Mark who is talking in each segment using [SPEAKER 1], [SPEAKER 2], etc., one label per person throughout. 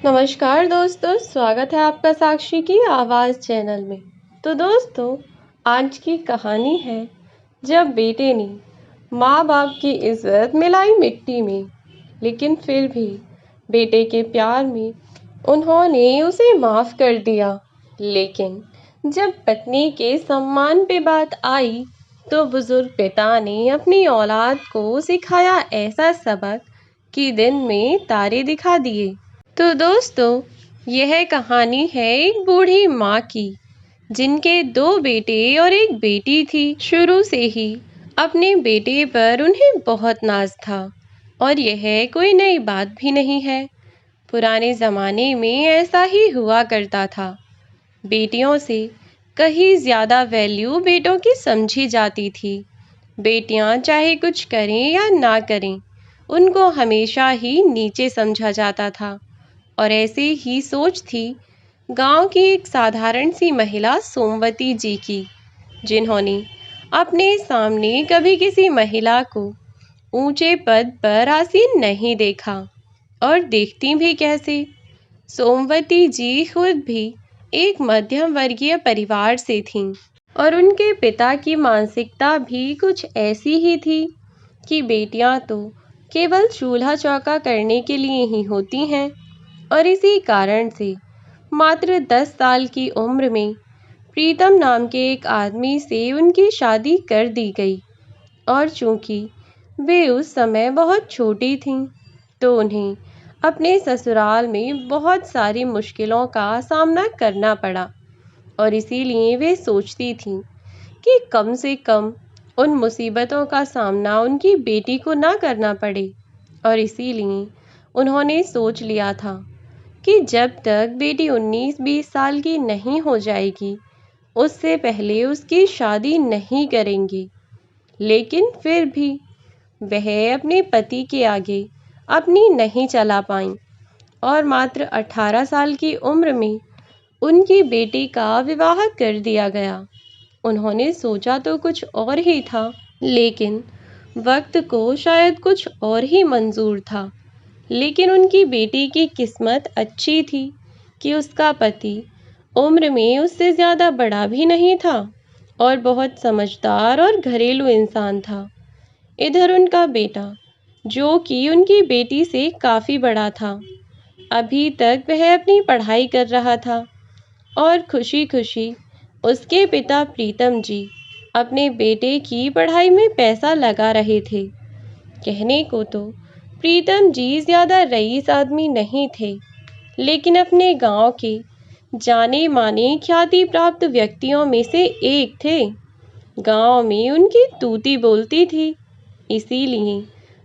[SPEAKER 1] नमस्कार दोस्तों, स्वागत है आपका साक्षी की आवाज़ चैनल में। तो दोस्तों, आज की कहानी है जब बेटे ने माँ बाप की इज्जत मिलाई मिट्टी में, लेकिन फिर भी बेटे के प्यार में उन्होंने उसे माफ़ कर दिया। लेकिन जब पत्नी के सम्मान पे बात आई तो बुजुर्ग पिता ने अपनी औलाद को सिखाया ऐसा सबक कि दिन में तारे दिखा दिए। तो दोस्तों, यह कहानी है एक बूढ़ी माँ की जिनके 2 बेटे और एक बेटी थी। शुरू से ही अपने बेटे पर उन्हें बहुत नाज था और यह कोई नई बात भी नहीं है। पुराने ज़माने में ऐसा ही हुआ करता था। बेटियों से कहीं ज़्यादा वैल्यू बेटों की समझी जाती थी। बेटियां चाहे कुछ करें या ना करें, उनको हमेशा ही नीचे समझा जाता था। और ऐसे ही सोच थी गांव की एक साधारण सी महिला सोमवती जी की, जिन्होंने अपने सामने कभी किसी महिला को ऊंचे पद पर आसीन नहीं देखा, और देखती भी कैसे। सोमवती जी खुद भी एक मध्यम वर्गीय परिवार से थीं और उनके पिता की मानसिकता भी कुछ ऐसी ही थी कि बेटियां तो केवल चूल्हा चौका करने के लिए ही होती हैं। और इसी कारण से मात्र 10 साल की उम्र में प्रीतम नाम के एक आदमी से उनकी शादी कर दी गई। और चूंकि वे उस समय बहुत छोटी थीं, तो उन्हें अपने ससुराल में बहुत सारी मुश्किलों का सामना करना पड़ा। और इसीलिए वे सोचती थीं कि कम से कम उन मुसीबतों का सामना उनकी बेटी को ना करना पड़े। और इसीलिए उन्होंने सोच लिया था कि जब तक बेटी 19-20 साल की नहीं हो जाएगी, उससे पहले उसकी शादी नहीं करेंगे। लेकिन फिर भी वह अपने पति के आगे अपनी नहीं चला पाईं और मात्र 18 साल की उम्र में उनकी बेटी का विवाह कर दिया गया। उन्होंने सोचा तो कुछ और ही था, लेकिन वक्त को शायद कुछ और ही मंजूर था। लेकिन उनकी बेटी की किस्मत अच्छी थी कि उसका पति उम्र में उससे ज़्यादा बड़ा भी नहीं था और बहुत समझदार और घरेलू इंसान था। इधर उनका बेटा, जो कि उनकी बेटी से काफ़ी बड़ा था, अभी तक वह अपनी पढ़ाई कर रहा था और खुशी खुशी उसके पिता प्रीतम जी अपने बेटे की पढ़ाई में पैसा लगा रहे थे। कहने को तो प्रीतम जी ज़्यादा रईस आदमी नहीं थे, लेकिन अपने गांव के जाने माने ख्याति प्राप्त व्यक्तियों में से एक थे। गांव में उनकी तूती बोलती थी, इसीलिए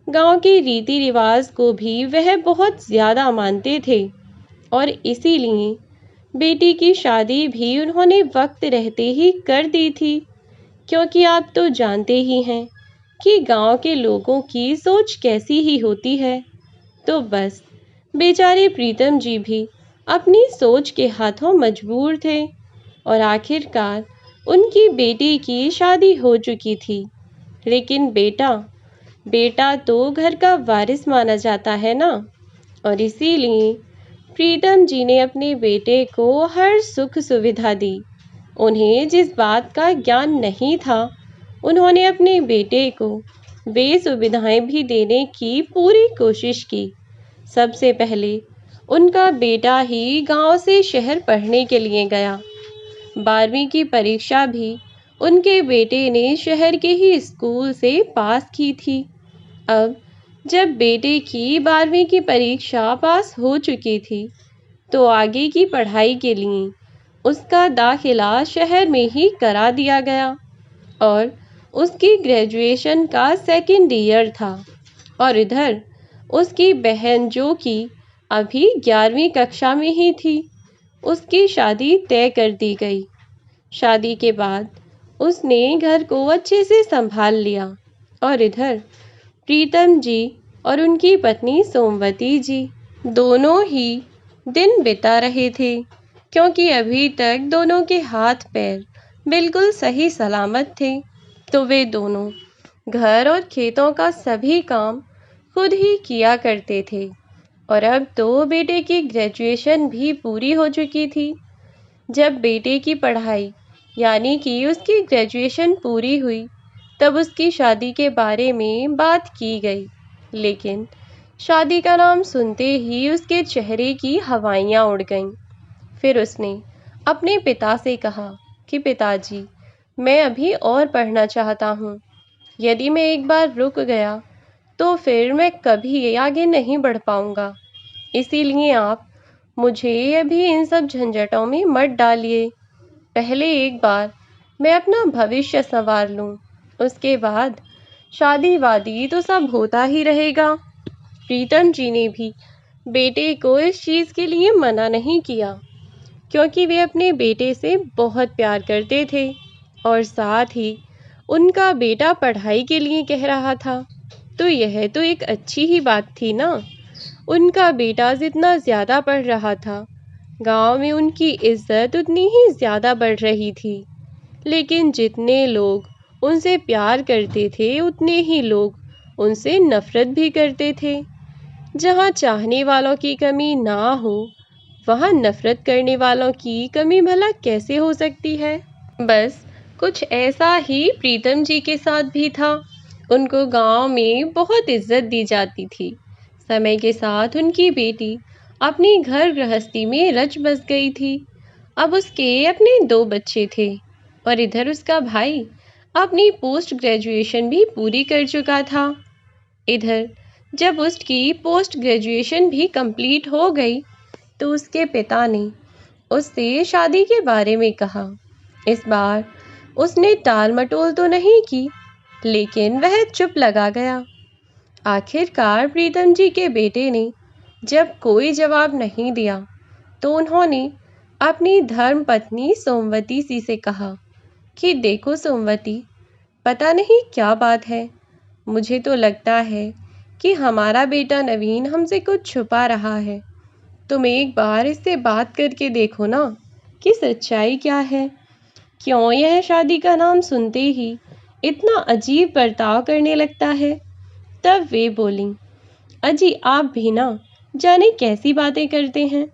[SPEAKER 1] गांव के रीति रिवाज को भी वह बहुत ज़्यादा मानते थे। और इसीलिए बेटी की शादी भी उन्होंने वक्त रहते ही कर दी थी, क्योंकि आप तो जानते ही हैं कि गांव के लोगों की सोच कैसी ही होती है। तो बस बेचारे प्रीतम जी भी अपनी सोच के हाथों मजबूर थे और आखिरकार उनकी बेटी की शादी हो चुकी थी। लेकिन बेटा बेटा तो घर का वारिस माना जाता है ना, और इसीलिए प्रीतम जी ने अपने बेटे को हर सुख सुविधा दी। उन्हें जिस बात का ज्ञान नहीं था, उन्होंने अपने बेटे को वे सुविधाएं भी देने की पूरी कोशिश की। सबसे पहले उनका बेटा ही गांव से शहर पढ़ने के लिए गया। 12वीं की परीक्षा भी उनके बेटे ने शहर के ही स्कूल से पास की थी। अब जब बेटे की 12वीं की परीक्षा पास हो चुकी थी, तो आगे की पढ़ाई के लिए उसका दाखिला शहर में ही करा दिया गया और उसकी ग्रेजुएशन का 2nd ईयर था। और इधर उसकी बहन, जो कि अभी 11वीं कक्षा में ही थी, उसकी शादी तय कर दी गई। शादी के बाद उसने घर को अच्छे से संभाल लिया और इधर प्रीतम जी और उनकी पत्नी सोमवती जी दोनों ही दिन बिता रहे थे, क्योंकि अभी तक दोनों के हाथ पैर बिल्कुल सही सलामत थे। तो वे दोनों घर और खेतों का सभी काम खुद ही किया करते थे और अब तो बेटे की ग्रेजुएशन भी पूरी हो चुकी थी। जब बेटे की पढ़ाई यानी कि उसकी ग्रेजुएशन पूरी हुई, तब उसकी शादी के बारे में बात की गई। लेकिन शादी का नाम सुनते ही उसके चेहरे की हवाइयाँ उड़ गईं। फिर उसने अपने पिता से कहा कि पिताजी, मैं अभी और पढ़ना चाहता हूँ। यदि मैं एक बार रुक गया तो फिर मैं कभी आगे नहीं बढ़ पाऊँगा। इसीलिए आप मुझे अभी इन सब झंझटों में मत डालिए। पहले एक बार मैं अपना भविष्य संवार लूं, उसके बाद शादी वादी तो सब होता ही रहेगा। प्रीतम जी ने भी बेटे को इस चीज़ के लिए मना नहीं किया, क्योंकि वे अपने बेटे से बहुत प्यार करते थे और साथ ही उनका बेटा पढ़ाई के लिए कह रहा था, तो यह तो एक अच्छी ही बात थी ना। उनका बेटा जितना ज़्यादा पढ़ रहा था, गांव में उनकी इज्जत उतनी ही ज़्यादा बढ़ रही थी। लेकिन जितने लोग उनसे प्यार करते थे, उतने ही लोग उनसे नफरत भी करते थे। जहाँ चाहने वालों की कमी ना हो, वहाँ नफरत करने वालों की कमी भला कैसे हो सकती है। बस कुछ ऐसा ही प्रीतम जी के साथ भी था। उनको गांव में बहुत इज्जत दी जाती थी। समय के साथ उनकी बेटी अपनी घर गृहस्थी में रच बस गई थी। अब उसके अपने 2 बच्चे थे और इधर उसका भाई अपनी पोस्ट ग्रेजुएशन भी पूरी कर चुका था। इधर जब उसकी पोस्ट ग्रेजुएशन भी कंप्लीट हो गई, तो उसके पिता ने उससे शादी के बारे में कहा। इस बार उसने टाल मटोल तो नहीं की, लेकिन वह चुप लगा गया। आखिरकार प्रीतम जी के बेटे ने जब कोई जवाब नहीं दिया, तो उन्होंने अपनी धर्म पत्नी सोमवती सी से कहा कि देखो सोमवती, पता नहीं क्या बात है, मुझे तो लगता है कि हमारा बेटा नवीन हमसे कुछ छुपा रहा है। तुम एक बार इससे बात करके देखो ना कि सच्चाई क्या है। क्यों यह शादी का नाम सुनते ही इतना अजीब बर्ताव करने लगता है। तब वे बोलीं, अजी आप भी ना जाने कैसी बातें करते हैं।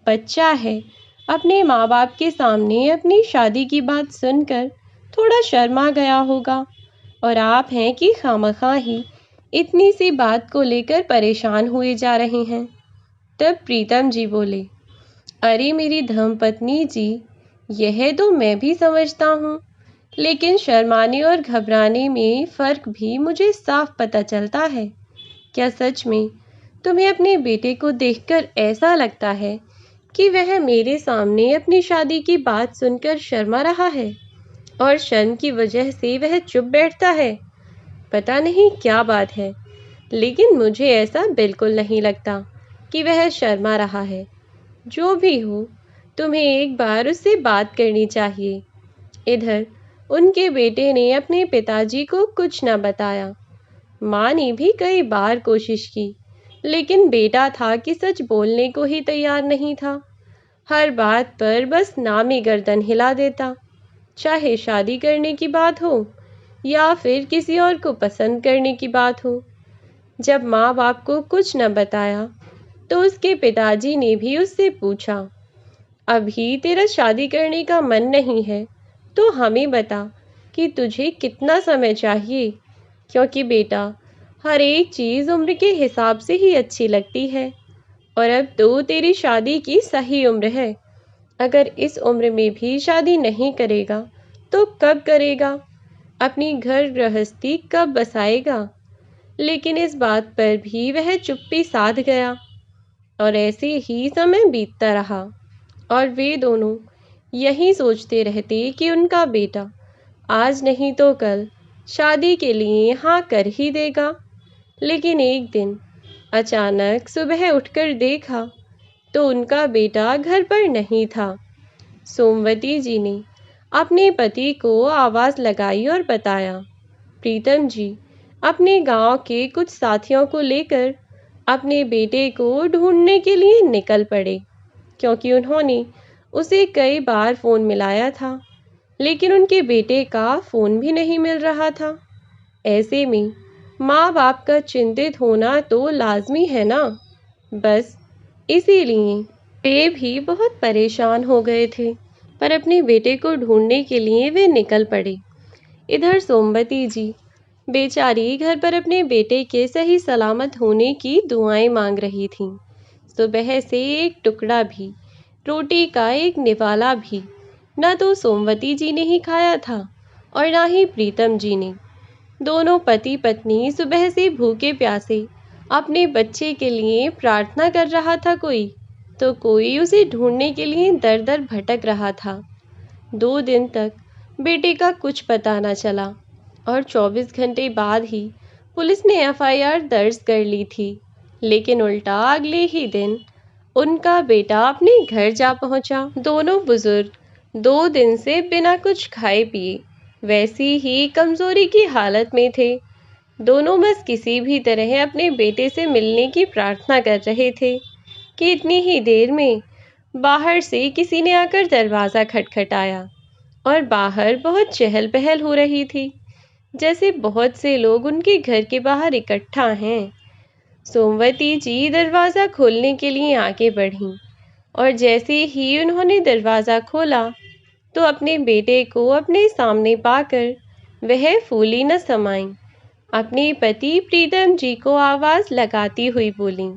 [SPEAKER 1] बच्चा है, अपने माँ बाप के सामने अपनी शादी की बात सुनकर थोड़ा शर्मा गया होगा, और आप हैं कि खामखा ही इतनी सी बात को लेकर परेशान हुए जा रहे हैं। तब प्रीतम जी बोले, अरे मेरी धर्मपत्नी जी, यह तो मैं भी समझता हूँ, लेकिन शर्माने और घबराने में फ़र्क भी मुझे साफ पता चलता है। क्या सच में तुम्हें अपने बेटे को देखकर ऐसा लगता है कि वह मेरे सामने अपनी शादी की बात सुनकर शर्मा रहा है और शर्म की वजह से वह चुप बैठता है? पता नहीं क्या बात है, लेकिन मुझे ऐसा बिल्कुल नहीं लगता कि वह शर्मा रहा है। जो भी हो, तुम्हें एक बार उससे बात करनी चाहिए। इधर उनके बेटे ने अपने पिताजी को कुछ न बताया। माँ ने भी कई बार कोशिश की, लेकिन बेटा था कि सच बोलने को ही तैयार नहीं था। हर बात पर बस नामी गर्दन हिला देता, चाहे शादी करने की बात हो या फिर किसी और को पसंद करने की बात हो। जब माँ बाप को कुछ न बताया, तो उसके पिताजी ने भी उससे पूछा, अभी तेरा शादी करने का मन नहीं है तो हमें बता कि तुझे कितना समय चाहिए, क्योंकि बेटा हर एक चीज़ उम्र के हिसाब से ही अच्छी लगती है, और अब तो तेरी शादी की सही उम्र है। अगर इस उम्र में भी शादी नहीं करेगा तो कब करेगा? अपनी घर गृहस्थी कब बसाएगा? लेकिन इस बात पर भी वह चुप्पी साध गया, और ऐसे ही समय बीतता रहा और वे दोनों यही सोचते रहते कि उनका बेटा आज नहीं तो कल शादी के लिए हाँ कर ही देगा। लेकिन एक दिन अचानक सुबह उठकर देखा तो उनका बेटा घर पर नहीं था। सोमवती जी ने अपने पति को आवाज़ लगाई और बताया, प्रीतम जी अपने गांव के कुछ साथियों को लेकर अपने बेटे को ढूंढने के लिए निकल पड़े, क्योंकि उन्होंने उसे कई बार फ़ोन मिलाया था, लेकिन उनके बेटे का फ़ोन भी नहीं मिल रहा था। ऐसे में माँ बाप का चिंतित होना तो लाजमी है ना। बस इसीलिए वे भी बहुत परेशान हो गए थे, पर अपने बेटे को ढूंढने के लिए वे निकल पड़े। इधर सोमवती जी बेचारी घर पर अपने बेटे के सही सलामत होने की दुआएं मांग रही थीं। सुबह से एक टुकड़ा भी, रोटी का एक निवाला भी न तो सोमवती जी ने ही खाया था और ना ही प्रीतम जी ने। दोनों पति पत्नी सुबह से भूखे प्यासे अपने बच्चे के लिए प्रार्थना कर रहा था, कोई तो कोई उसे ढूंढने के लिए दर दर भटक रहा था। 2 दिन तक बेटे का कुछ पता न चला और 24 घंटे बाद ही पुलिस ने एफआईआर दर्ज कर ली थी। लेकिन उल्टा अगले ही दिन उनका बेटा अपने घर जा पहुंचा। दोनों बुजुर्ग 2 दिन से बिना कुछ खाए पिए वैसी ही कमजोरी की हालत में थे। दोनों बस किसी भी तरह अपने बेटे से मिलने की प्रार्थना कर रहे थे कि इतनी ही देर में बाहर से किसी ने आकर दरवाज़ा खटखटाया और बाहर बहुत चहल पहल हो रही थी, जैसे बहुत से लोग उनके घर के बाहर इकट्ठा हैं। सोमवती जी दरवाज़ा खोलने के लिए आगे बढ़ीं और जैसे ही उन्होंने दरवाज़ा खोला तो अपने बेटे को अपने सामने पाकर वह फूली न समाईं। अपने पति प्रीतम जी को आवाज़ लगाती हुई बोलीं,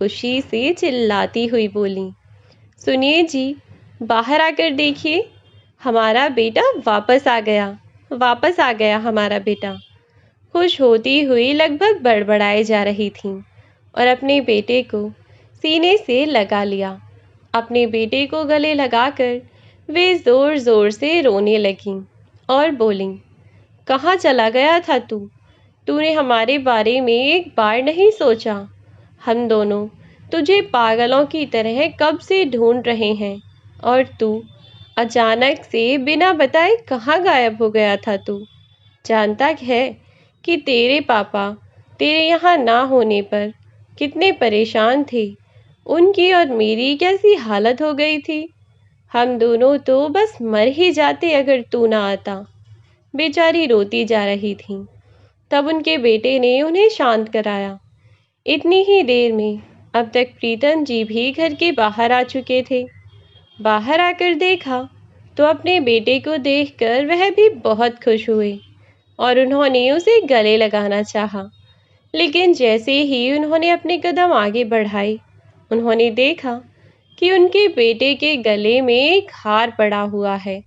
[SPEAKER 1] खुशी से चिल्लाती हुई बोलीं, सुनिए जी, बाहर आकर देखिए, हमारा बेटा वापस आ गया हमारा बेटा। खुश होती हुई लगभग बड़बड़ाए जा रही थीं और अपने बेटे को सीने से लगा लिया। अपने बेटे को गले लगाकर वे जोर जोर से रोने लगीं और बोलीं, कहाँ चला गया था तू? तूने हमारे बारे में एक बार नहीं सोचा? हम दोनों तुझे पागलों की तरह कब से ढूंढ रहे हैं और तू अचानक से बिना बताए कहाँ गायब हो गया था तू? जानता है कि तेरे पापा तेरे यहाँ ना होने पर कितने परेशान थे, उनकी और मेरी कैसी हालत हो गई थी। हम दोनों तो बस मर ही जाते अगर तू ना आता। बेचारी रोती जा रही थी। तब उनके बेटे ने उन्हें शांत कराया। इतनी ही देर में अब तक प्रीतम जी भी घर के बाहर आ चुके थे। बाहर आकर देखा तो अपने बेटे को देखकर वह भी बहुत खुश हुए और उन्होंने उसे गले लगाना चाहा। लेकिन जैसे ही उन्होंने अपने कदम आगे बढ़ाए, उन्होंने देखा कि उनके बेटे के गले में एक हार पड़ा हुआ है,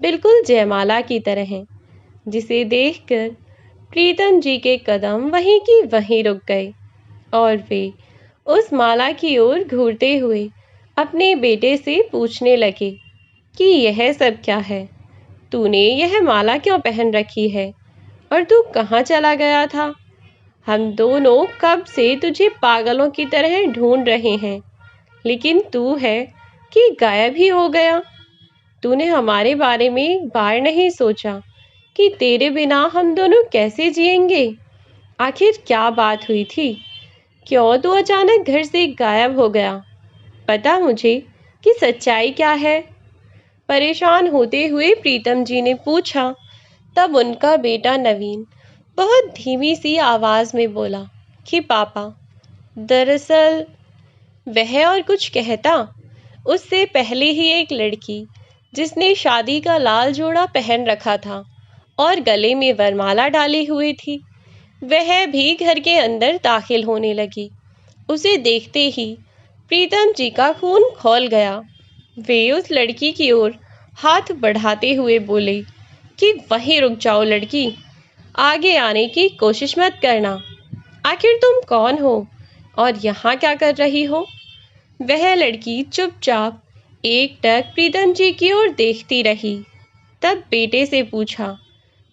[SPEAKER 1] बिल्कुल जयमाला की तरह, जिसे देखकर प्रीतम जी के कदम वहीं की वहीं रुक गए और वे उस माला की ओर घूरते हुए अपने बेटे से पूछने लगे कि यह सब क्या है? तूने यह माला क्यों पहन रखी है और तू कहाँ चला गया था? हम दोनों कब से तुझे पागलों की तरह ढूंढ रहे हैं, लेकिन तू है कि गायब ही हो गया। तूने हमारे बारे में एक बार नहीं सोचा कि तेरे बिना हम दोनों कैसे जिएंगे? आखिर क्या बात हुई थी? क्यों तू अचानक घर से गायब हो गया? पता मुझे कि सच्चाई क्या है? परेशान होते हुए प्रीतम जी ने पूछा। तब उनका बेटा नवीन बहुत धीमी सी आवाज में बोला कि पापा, दरअसल वह और कुछ कहता उससे पहले ही एक लड़की जिसने शादी का लाल जोड़ा पहन रखा था और गले में वरमाला डाली हुई थी, वह भी घर के अंदर दाखिल होने लगी। उसे देखते ही प्रीतम जी का खून खौल गया। वे उस लड़की की ओर हाथ बढ़ाते हुए बोले कि वहीं रुक जाओ लड़की, आगे आने की कोशिश मत करना। आखिर तुम कौन हो और यहाँ क्या कर रही हो? वह लड़की चुपचाप एकटक प्रीतम जी की ओर देखती रही। तब बेटे से पूछा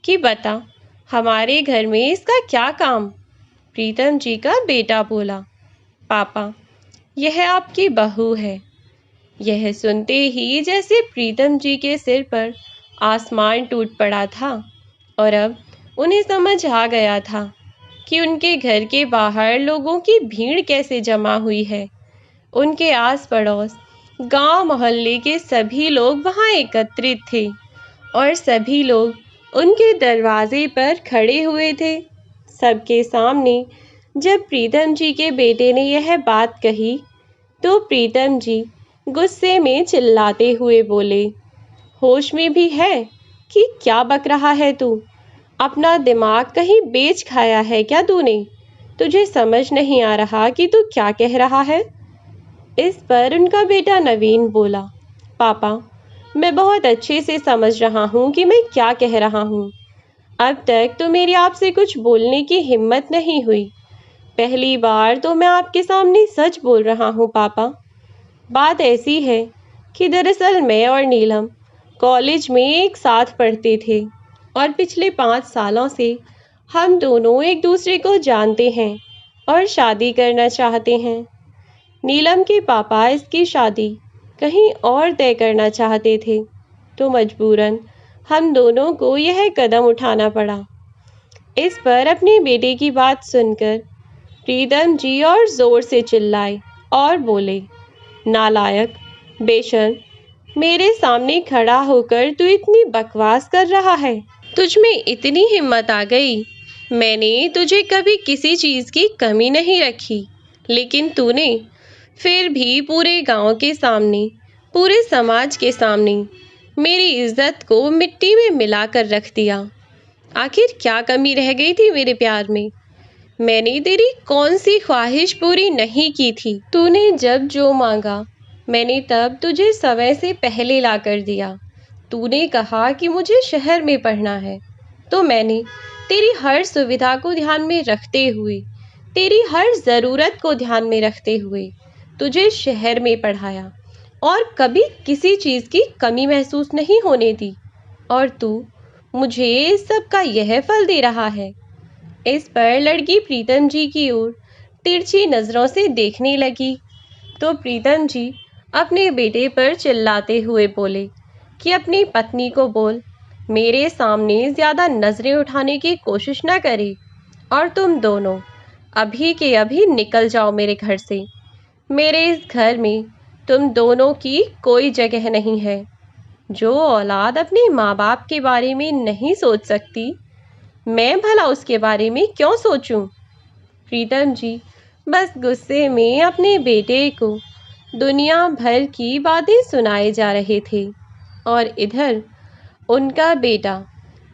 [SPEAKER 1] कि बता, हमारे घर में इसका क्या काम? प्रीतम जी का बेटा बोला, पापा, यह आपकी बहू है। यह सुनते ही जैसे प्रीतम जी के सिर पर आसमान टूट पड़ा था और अब उन्हें समझ आ गया था कि उनके घर के बाहर लोगों की भीड़ कैसे जमा हुई है। उनके आस पड़ोस, गांव मोहल्ले के सभी लोग वहां एकत्रित थे और सभी लोग उनके दरवाजे पर खड़े हुए थे। सबके सामने जब प्रीतम जी के बेटे ने यह बात कही तो प्रीतम जी गुस्से में चिल्लाते हुए बोले, होश में भी है कि क्या बक रहा है तू? अपना दिमाग कहीं बेच खाया है क्या तूने? तुझे समझ नहीं आ रहा कि तू क्या कह रहा है? इस पर उनका बेटा नवीन बोला, पापा, मैं बहुत अच्छे से समझ रहा हूँ कि मैं क्या कह रहा हूँ। अब तक तो मेरी आपसे कुछ बोलने की हिम्मत नहीं हुई। पहली बार तो मैं आपके सामने सच बोल रहा हूँ पापा। बात ऐसी है कि दरअसल मैं और नीलम कॉलेज में एक साथ पढ़ते थे और पिछले 5 सालों से हम दोनों एक दूसरे को जानते हैं और शादी करना चाहते हैं। नीलम के पापा इसकी शादी कहीं और तय करना चाहते थे, तो मजबूरन हम दोनों को यह कदम उठाना पड़ा। इस पर अपने बेटे की बात सुनकर प्रीतम जी और जोर से चिल्लाए और बोले, नालायक, बेशर्म, मेरे सामने खड़ा होकर तू इतनी बकवास कर रहा है? तुझ में इतनी हिम्मत आ गई? मैंने तुझे कभी किसी चीज़ की कमी नहीं रखी, लेकिन तूने फिर भी पूरे गांव के सामने, पूरे समाज के सामने मेरी इज्जत को मिट्टी में मिलाकर रख दिया। आखिर क्या कमी रह गई थी मेरे प्यार में? मैंने तेरी कौन सी ख्वाहिश पूरी नहीं की थी? तूने जब जो मांगा मैंने तब तुझे समय से पहले ला कर दिया। तूने कहा कि मुझे शहर में पढ़ना है, तो मैंने तेरी हर सुविधा को ध्यान में रखते हुए, तेरी हर ज़रूरत को ध्यान में रखते हुए तुझे शहर में पढ़ाया और कभी किसी चीज़ की कमी महसूस नहीं होने दी। और तू मुझे इस सब का यह फल दे रहा है। इस पर लड़की प्रीतम जी की ओर तिरछी नज़रों से देखने लगी तो प्रीतम जी अपने बेटे पर चिल्लाते हुए बोले कि अपनी पत्नी को बोल, मेरे सामने ज़्यादा नज़रें उठाने की कोशिश ना करे और तुम दोनों अभी के अभी निकल जाओ मेरे घर से। मेरे इस घर में तुम दोनों की कोई जगह नहीं है। जो औलाद अपने माँ बाप के बारे में नहीं सोच सकती, मैं भला उसके बारे में क्यों सोचूं? प्रीतम जी बस गुस्से में अपने बेटे को दुनिया भर की बातें सुनाए जा रहे थे और इधर उनका बेटा,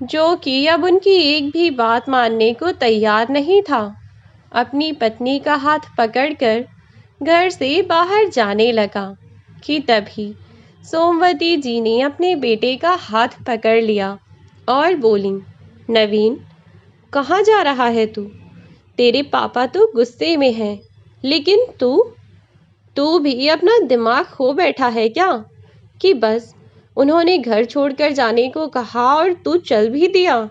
[SPEAKER 1] जो कि अब उनकी एक भी बात मानने को तैयार नहीं था, अपनी पत्नी का हाथ पकड़कर घर से बाहर जाने लगा कि तभी सोमवती जी ने अपने बेटे का हाथ पकड़ लिया और बोली, नवीन, कहाँ जा रहा है तू? तेरे पापा तो गुस्से में हैं, लेकिन तू भी अपना दिमाग खो बैठा है क्या कि बस उन्होंने घर छोड़कर जाने को कहा और तू चल भी दिया?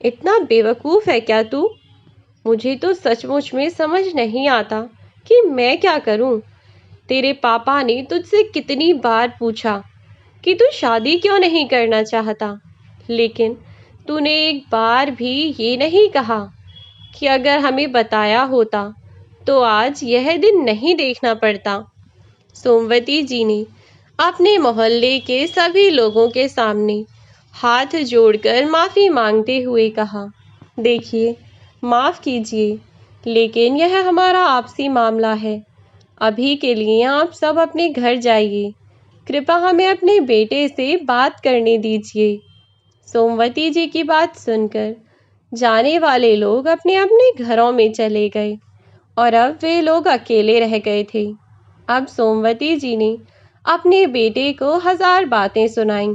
[SPEAKER 1] इतना बेवकूफ़ है क्या तू? मुझे तो सचमुच में समझ नहीं आता कि मैं क्या करूं। तेरे पापा ने तुझसे कितनी बार पूछा कि तू शादी क्यों नहीं करना चाहता, लेकिन तूने एक बार भी ये नहीं कहा कि अगर हमें बताया होता तो आज यह दिन नहीं देखना पड़ता। सोमवती जी ने अपने मोहल्ले के सभी लोगों के सामने हाथ जोड़कर माफ़ी मांगते हुए कहा, देखिए, माफ़ कीजिए, लेकिन यह हमारा आपसी मामला है। अभी के लिए आप सब अपने घर जाइए। कृपया हमें अपने बेटे से बात करने दीजिए। सोमवती जी की बात सुनकर जाने वाले लोग अपने अपने घरों में चले गए और अब वे लोग अकेले रह गए थे। अब सोमवती जी ने अपने बेटे को 1000 बातें सुनाईं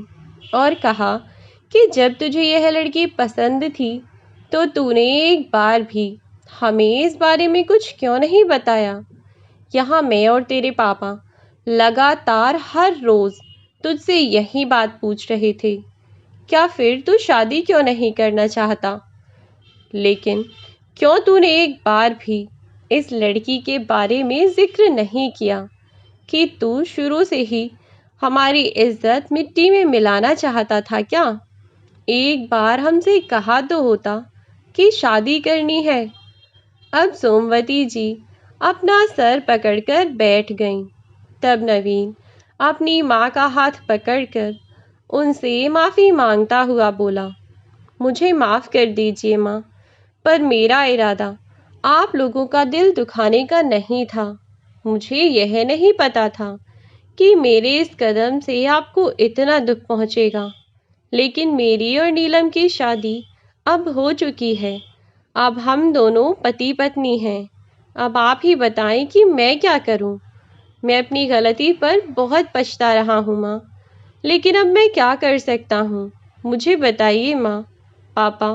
[SPEAKER 1] और कहा कि जब तुझे यह लड़की पसंद थी तो तूने एक बार भी हमें इस बारे में कुछ क्यों नहीं बताया? यहाँ मैं और तेरे पापा लगातार हर रोज़ तुझसे यही बात पूछ रहे थे, क्या फिर तू शादी क्यों नहीं करना चाहता? लेकिन क्यों तूने एक बार भी इस लड़की के बारे में जिक्र नहीं किया कि तू शुरू से ही हमारी इज्जत मिट्टी में मिलाना चाहता था क्या? एक बार हमसे कहा तो होता कि शादी करनी है। अब सोमवती जी अपना सर पकड़कर बैठ गईं। तब नवीन अपनी माँ का हाथ पकड़कर उनसे माफ़ी मांगता हुआ बोला, मुझे माफ़ कर दीजिए माँ, पर मेरा इरादा आप लोगों का दिल दुखाने का नहीं था। मुझे यह नहीं पता था कि मेरे इस कदम से आपको इतना दुख पहुंचेगा। लेकिन मेरी और नीलम की शादी अब हो चुकी है। अब हम दोनों पति पत्नी हैं। अब आप ही बताएं कि मैं क्या करूं। मैं अपनी गलती पर बहुत पछता रहा हूं माँ, लेकिन अब मैं क्या कर सकता हूँ। मुझे बताइए माँ। पापा,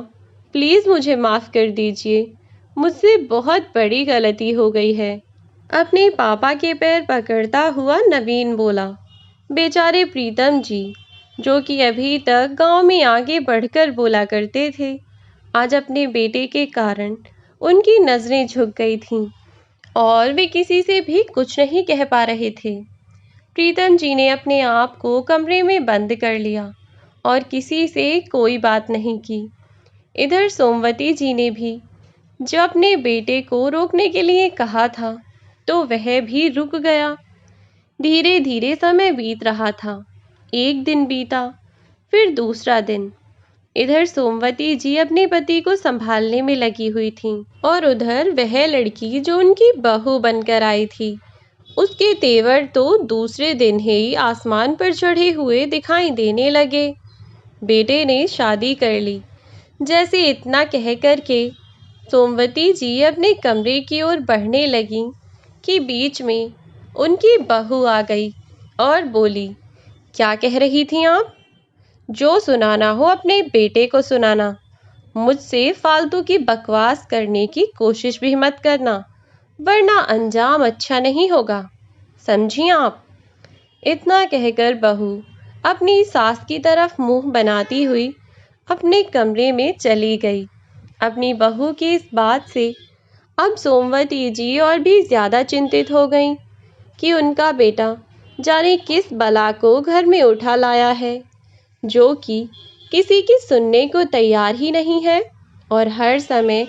[SPEAKER 1] प्लीज़ मुझे माफ़ कर दीजिए। मुझसे बहुत बड़ी गलती हो गई है। अपने पापा के पैर पकड़ता हुआ नवीन बोला। बेचारे प्रीतम जी, जो कि अभी तक गांव में आगे बढ़कर बोला करते थे, आज अपने बेटे के कारण उनकी नज़रें झुक गई थीं और वे किसी से भी कुछ नहीं कह पा रहे थे। प्रीतम जी ने अपने आप को कमरे में बंद कर लिया और किसी से कोई बात नहीं की। इधर सोमवती जी ने भी जो अपने बेटे को रोकने के लिए कहा था, तो वह भी रुक गया। धीरे धीरे समय बीत रहा था। एक दिन बीता, फिर दूसरा दिन। इधर सोमवती जी अपने पति को संभालने में लगी हुई थीं और उधर वह लड़की जो उनकी बहू बनकर आई थी, उसके तेवर तो दूसरे दिन ही आसमान पर चढ़े हुए दिखाई देने लगे। बेटे ने शादी कर ली, जैसे इतना कह कर के सोमवती जी अपने कमरे की ओर बढ़ने लगीं कि बीच में उनकी बहू आ गई और बोली, क्या कह रही थी आप? जो सुनाना हो अपने बेटे को सुनाना। मुझसे फालतू की बकवास करने की कोशिश भी मत करना, वरना अंजाम अच्छा नहीं होगा, समझी आप? इतना कहकर बहू अपनी सास की तरफ मुंह बनाती हुई अपने कमरे में चली गई। अपनी बहू की इस बात से अब सोमवती जी और भी ज़्यादा चिंतित हो गईं कि उनका बेटा जाने किस बला को घर में उठा लाया है, जो कि किसी की सुनने को तैयार ही नहीं है और हर समय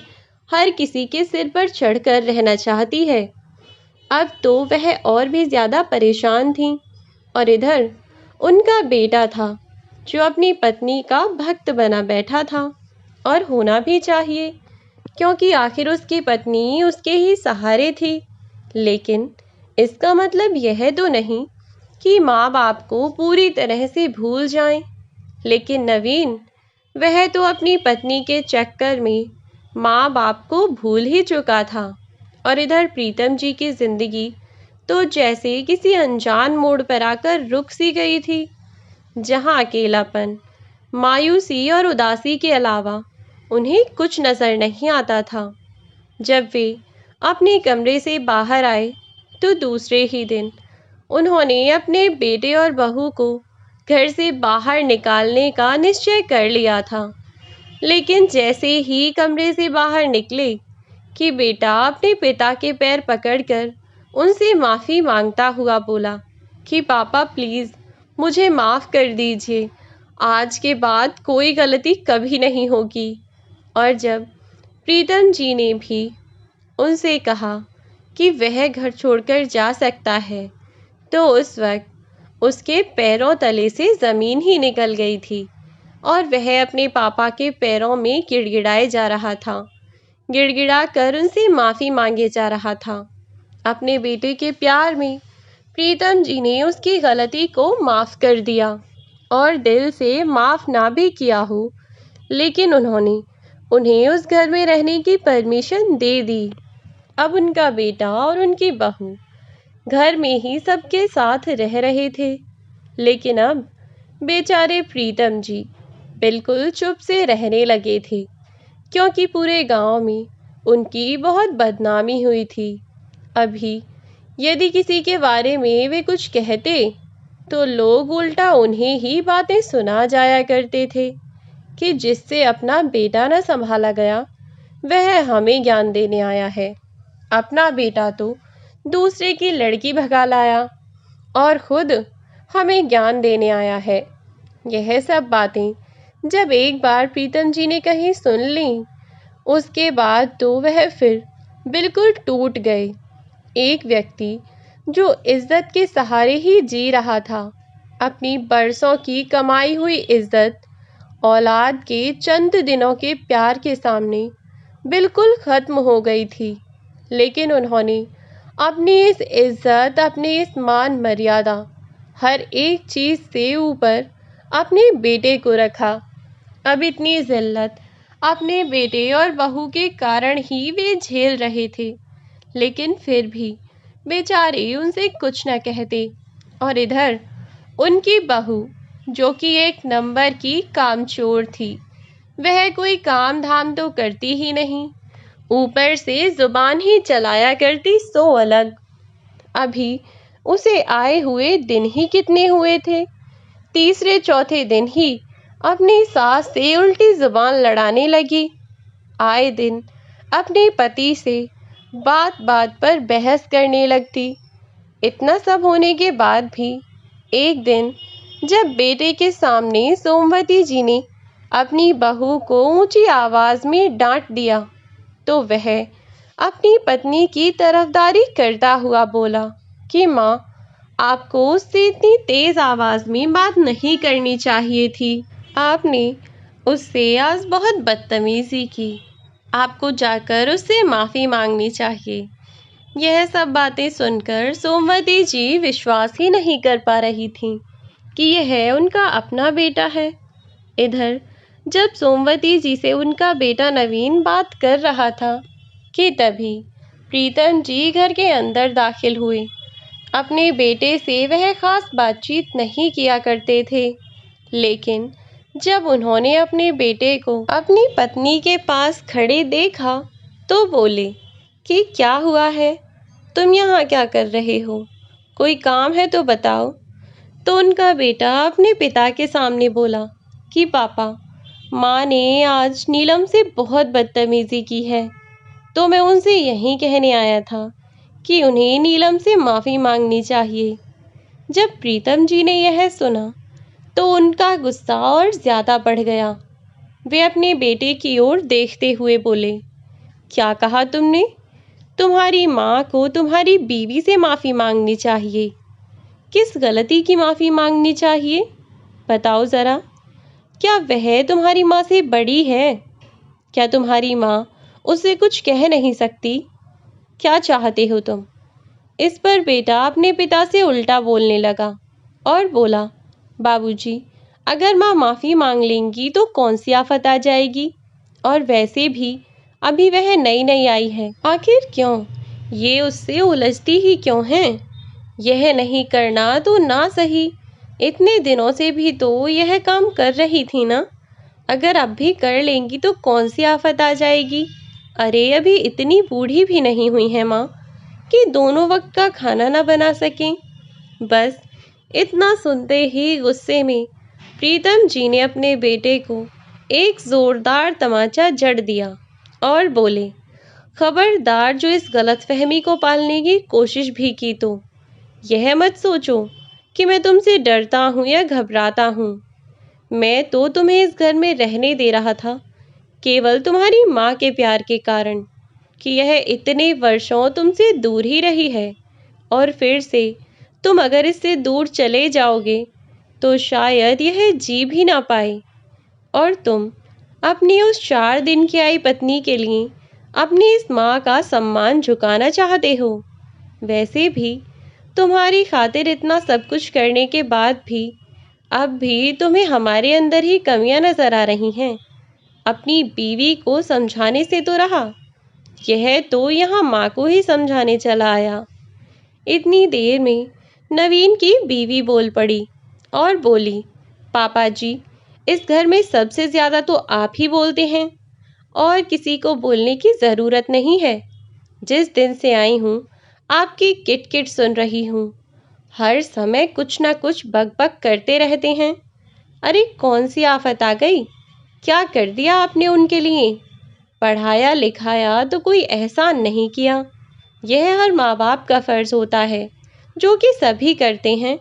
[SPEAKER 1] हर किसी के सिर पर चढ़कर रहना चाहती है। अब तो वह और भी ज़्यादा परेशान थी और इधर उनका बेटा था, जो अपनी पत्नी का भक्त बना बैठा था और होना भी चाहिए, क्योंकि आखिर उसकी पत्नी उसके ही सहारे थी। लेकिन इसका मतलब यह तो नहीं कि माँ बाप को पूरी तरह से भूल जाएं। लेकिन नवीन, वह तो अपनी पत्नी के चक्कर में माँ बाप को भूल ही चुका था और इधर प्रीतम जी की जिंदगी तो जैसे किसी अनजान मोड़ पर आकर रुक सी गई थी, जहाँ अकेलापन, मायूसी और उदासी के अलावा उन्हें कुछ नजर नहीं आता था। जब वे अपने कमरे से बाहर आए तो दूसरे ही दिन उन्होंने अपने बेटे और बहू को घर से बाहर निकालने का निश्चय कर लिया था। लेकिन जैसे ही कमरे से बाहर निकले कि बेटा अपने पिता के पैर पकड़कर उनसे माफ़ी मांगता हुआ बोला कि पापा प्लीज़ मुझे माफ़ कर दीजिए, आज के बाद कोई गलती कभी नहीं होगी। और जब प्रीतम जी ने भी उनसे कहा कि वह घर छोड़कर जा सकता है, तो उस वक्त उसके पैरों तले से ज़मीन ही निकल गई थी और वह अपने पापा के पैरों में गिड़गिड़ाए जा रहा था, गिड़गिड़ा कर उनसे माफ़ी मांगे जा रहा था। अपने बेटे के प्यार में प्रीतम जी ने उसकी गलती को माफ़ कर दिया और दिल से माफ़ ना भी किया हो, लेकिन उन्होंने उन्हें उस घर में रहने की परमिशन दे दी। अब उनका बेटा और उनकी बहू घर में ही सबके साथ रह रहे थे। लेकिन अब बेचारे प्रीतम जी बिल्कुल चुप से रहने लगे थे, क्योंकि पूरे गांव में उनकी बहुत बदनामी हुई थी। अभी यदि किसी के बारे में वे कुछ कहते तो लोग उल्टा उन्हें ही बातें सुना जाया करते थे कि जिससे अपना बेटा न संभाला गया, वह हमें ज्ञान देने आया है। अपना बेटा तो दूसरे की लड़की भगा लाया और खुद हमें ज्ञान देने आया है। यह सब बातें जब एक बार प्रीतम जी ने कहीं सुन लीं, उसके बाद तो वह फिर बिल्कुल टूट गए। एक व्यक्ति जो इज्जत के सहारे ही जी रहा था, अपनी बरसों की कमाई हुई इज्जत औलाद के चंद दिनों के प्यार के सामने बिल्कुल खत्म हो गई थी। लेकिन उन्होंने अपनी इस इज्जत, अपनी इस मान मर्यादा, हर एक चीज़ से ऊपर अपने बेटे को रखा। अब इतनी जिल्लत अपने बेटे और बहू के कारण ही वे झेल रहे थे, लेकिन फिर भी बेचारे उनसे कुछ न कहते। और इधर उनकी बहू, जो कि एक नंबर की कामचोर थी, वह कोई काम धाम तो करती ही नहीं, ऊपर से जुबान ही चलाया करती सो अलग। अभी उसे आए हुए दिन ही कितने हुए थे, तीसरे चौथे दिन ही अपनी सास से उल्टी जुबान लड़ाने लगी। आए दिन अपने पति से बात बात पर बहस करने लगती। इतना सब होने के बाद भी एक दिन जब बेटे के सामने सोमवती जी ने अपनी बहू को ऊंची आवाज में डांट दिया, तो वह अपनी पत्नी की तरफदारी करता हुआ बोला कि माँ, आपको उससे इतनी तेज आवाज में बात नहीं करनी चाहिए थी। आपने उससे आज बहुत बदतमीजी की। आपको जाकर उससे माफ़ी मांगनी चाहिए। यह सब बातें सुनकर सोमवती जी विश्वास ही नहीं कर पा रही थीं कि यह उनका अपना बेटा है। इधर जब सोमवती जी से उनका बेटा नवीन बात कर रहा था कि तभी प्रीतम जी घर के अंदर दाखिल हुए। अपने बेटे से वह खास बातचीत नहीं किया करते थे, लेकिन जब उन्होंने अपने बेटे को अपनी पत्नी के पास खड़े देखा तो बोले कि क्या हुआ है, तुम यहाँ क्या कर रहे हो, कोई काम है तो बताओ। तो उनका बेटा अपने पिता के सामने बोला कि पापा, माँ ने आज नीलम से बहुत बदतमीजी की है, तो मैं उनसे यही कहने आया था कि उन्हें नीलम से माफ़ी मांगनी चाहिए। जब प्रीतम जी ने यह सुना तो उनका गुस्सा और ज़्यादा बढ़ गया। वे अपने बेटे की ओर देखते हुए बोले, क्या कहा तुमने? तुम्हारी माँ को तुम्हारी बीवी से माफ़ी मांगनी चाहिए? किस गलती की माफ़ी मांगनी चाहिए, बताओ ज़रा। क्या वह तुम्हारी माँ से बड़ी है? क्या तुम्हारी माँ उसे कुछ कह नहीं सकती? क्या चाहते हो तुम? इस पर बेटा अपने पिता से उल्टा बोलने लगा और बोला, बाबूजी, अगर माँ माफ़ी मांग लेंगी तो कौन सी आफत आ जाएगी, और वैसे भी अभी वह नई नई आई है, आखिर क्यों ये उससे उलझती ही क्यों हैं? यह नहीं करना तो ना सही, इतने दिनों से भी तो यह काम कर रही थी ना, अगर अब भी कर लेंगी तो कौन सी आफत आ जाएगी। अरे अभी इतनी बूढ़ी भी नहीं हुई है माँ कि दोनों वक्त का खाना ना बना सकें। बस इतना सुनते ही गुस्से में प्रीतम जी ने अपने बेटे को एक जोरदार तमाचा जड़ दिया और बोले, खबरदार जो इस गलतफहमी को पालने की कोशिश भी की तो यह मत सोचो कि मैं तुमसे डरता हूँ या घबराता हूँ। मैं तो तुम्हें इस घर में रहने दे रहा था केवल तुम्हारी माँ के प्यार के कारण कि यह इतने वर्षों तुमसे दूर ही रही है, और फिर से तुम अगर इससे दूर चले जाओगे तो शायद यह जी भी ना पाए, और तुम अपनी उस 4 दिन की आई पत्नी के लिए अपनी इस माँ का सम्मान झुकाना चाहते हो। वैसे भी तुम्हारी खातिर इतना सब कुछ करने के बाद भी अब भी तुम्हें हमारे अंदर ही कमियां नजर आ रही हैं। अपनी बीवी को समझाने से तो रहा, यह तो यहाँ माँ को ही समझाने चला आया। इतनी देर में नवीन की बीवी बोल पड़ी और बोली, पापा जी, इस घर में सबसे ज़्यादा तो आप ही बोलते हैं और किसी को बोलने की ज़रूरत नहीं है। जिस दिन से आई हूँ आपकी किट-किट सुन रही हूँ, हर समय कुछ ना कुछ बक-बक करते रहते हैं। अरे कौन सी आफत आ गई, क्या कर दिया आपने उनके लिए? पढ़ाया लिखाया तो कोई एहसान नहीं किया, यह हर माँ बाप का फ़र्ज़ होता है जो कि सभी करते हैं।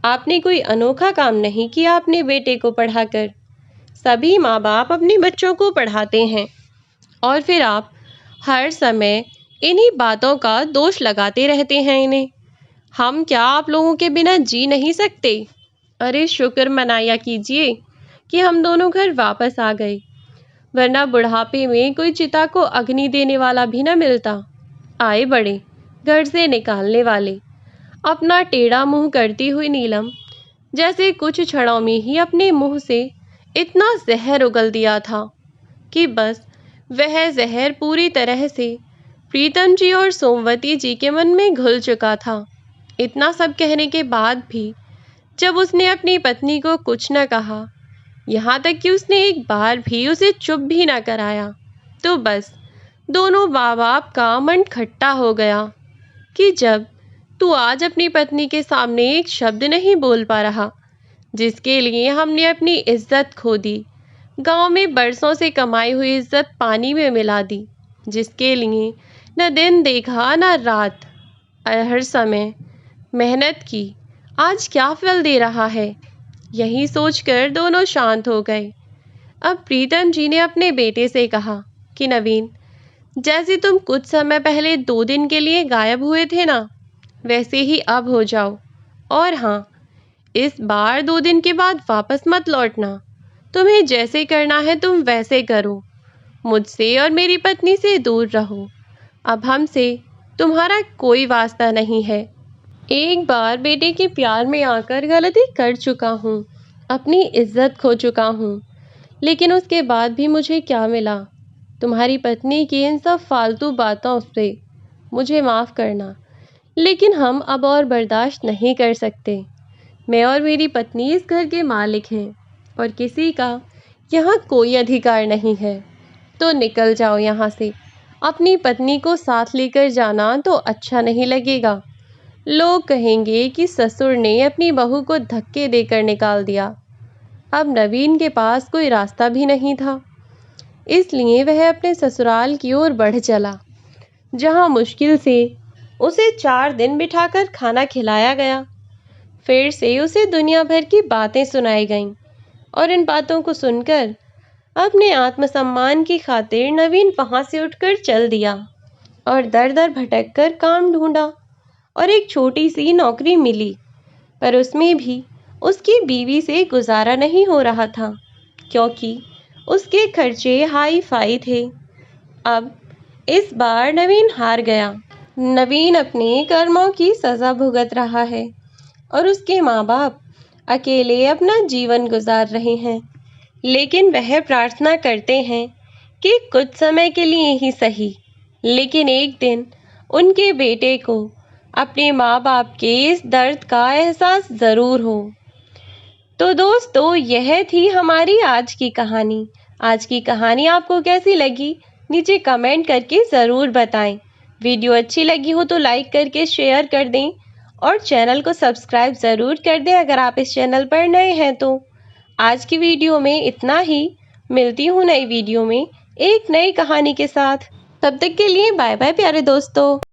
[SPEAKER 1] आपने कोई अनोखा काम नहीं किया अपने बेटे को पढ़ाकर, सभी माँ बाप अपने बच्चों को पढ़ाते हैं और फिर आप हर समय इन्हीं बातों का दोष लगाते रहते हैं इन्हें। हम क्या आप लोगों के बिना जी नहीं सकते? अरे शुक्र मनाया कीजिए कि हम दोनों घर वापस आ गए। वरना बुढ़ापे में कोई चिता को अग्नि देने वाला भी न मिलता। आए बड़े घर से निकालने वाले। अपना टेढ़ा मुंह करती हुई नीलम जैसे कुछ क्षणों में ही अपने मुंह से इतना जहर उगल दिया था कि बस वह जहर पूरी तरह से प्रीतम जी और सोमवती जी के मन में घुल चुका था। इतना सब कहने के बाद भी जब उसने अपनी पत्नी को कुछ न कहा, यहाँ तक कि उसने एक बार भी उसे चुप भी न कराया, तो बस दोनों माँ बाप का मन खट्टा हो गया कि जब तू आज अपनी पत्नी के सामने एक शब्द नहीं बोल पा रहा, जिसके लिए हमने अपनी इज्जत खो दी, गांव में बरसों से कमाई हुई इज्जत पानी में मिला दी, जिसके लिए न दिन देखा न रात हर समय मेहनत की, आज क्या फल दे रहा है। यही सोचकर दोनों शांत हो गए। अब प्रीतम जी ने अपने बेटे से कहा कि नवीन, जैसे तुम कुछ समय पहले 2 दिन के लिए गायब हुए थे ना, वैसे ही अब हो जाओ। और हाँ, इस बार 2 दिन के बाद वापस मत लौटना। तुम्हें जैसे करना है तुम वैसे करो। मुझसे और मेरी पत्नी से दूर रहो। अब हमसे तुम्हारा कोई वास्ता नहीं है। एक बार बेटे के प्यार में आकर गलती कर चुका हूँ, अपनी इज्जत खो चुका हूँ, लेकिन उसके बाद भी मुझे क्या मिला? तुम्हारी पत्नी की इन सब फालतू बातों से मुझे माफ़ करना, लेकिन हम अब और बर्दाश्त नहीं कर सकते। मैं और मेरी पत्नी इस घर के मालिक हैं और किसी का यहाँ कोई अधिकार नहीं है। तो निकल जाओ यहाँ से। अपनी पत्नी को साथ लेकर जाना तो अच्छा नहीं लगेगा। लोग कहेंगे कि ससुर ने अपनी बहू को धक्के देकर निकाल दिया। अब नवीन के पास कोई रास्ता भी नहीं था, इसलिए वह अपने ससुराल की ओर बढ़ चला, जहाँ मुश्किल से उसे 4 दिन बिठाकर खाना खिलाया गया। फिर से उसे दुनिया भर की बातें सुनाई गईं और इन बातों को सुनकर अपने आत्मसम्मान की खातिर नवीन वहां से उठकर चल दिया और दर दर भटक कर काम ढूंढा और एक छोटी सी नौकरी मिली, पर उसमें भी उसकी बीवी से गुजारा नहीं हो रहा था, क्योंकि उसके खर्चे हाई फाई थे। अब इस बार नवीन हार गया। नवीन अपने कर्मों की सजा भुगत रहा है और उसके माँ बाप अकेले अपना जीवन गुजार रहे हैं, लेकिन वह प्रार्थना करते हैं कि कुछ समय के लिए ही सही, लेकिन एक दिन उनके बेटे को अपने माँ बाप के इस दर्द का एहसास ज़रूर हो। तो दोस्तों, यह थी हमारी आज की कहानी। आज की कहानी आपको कैसी लगी, नीचे कमेंट करके ज़रूर बताएं। वीडियो अच्छी लगी हो तो लाइक करके शेयर कर दें और चैनल को सब्सक्राइब ज़रूर कर दें अगर आप इस चैनल पर नए हैं तो। आज की वीडियो में इतना ही। मिलती हूँ नई वीडियो में एक नई कहानी के साथ। तब तक के लिए बाय बाय प्यारे दोस्तों।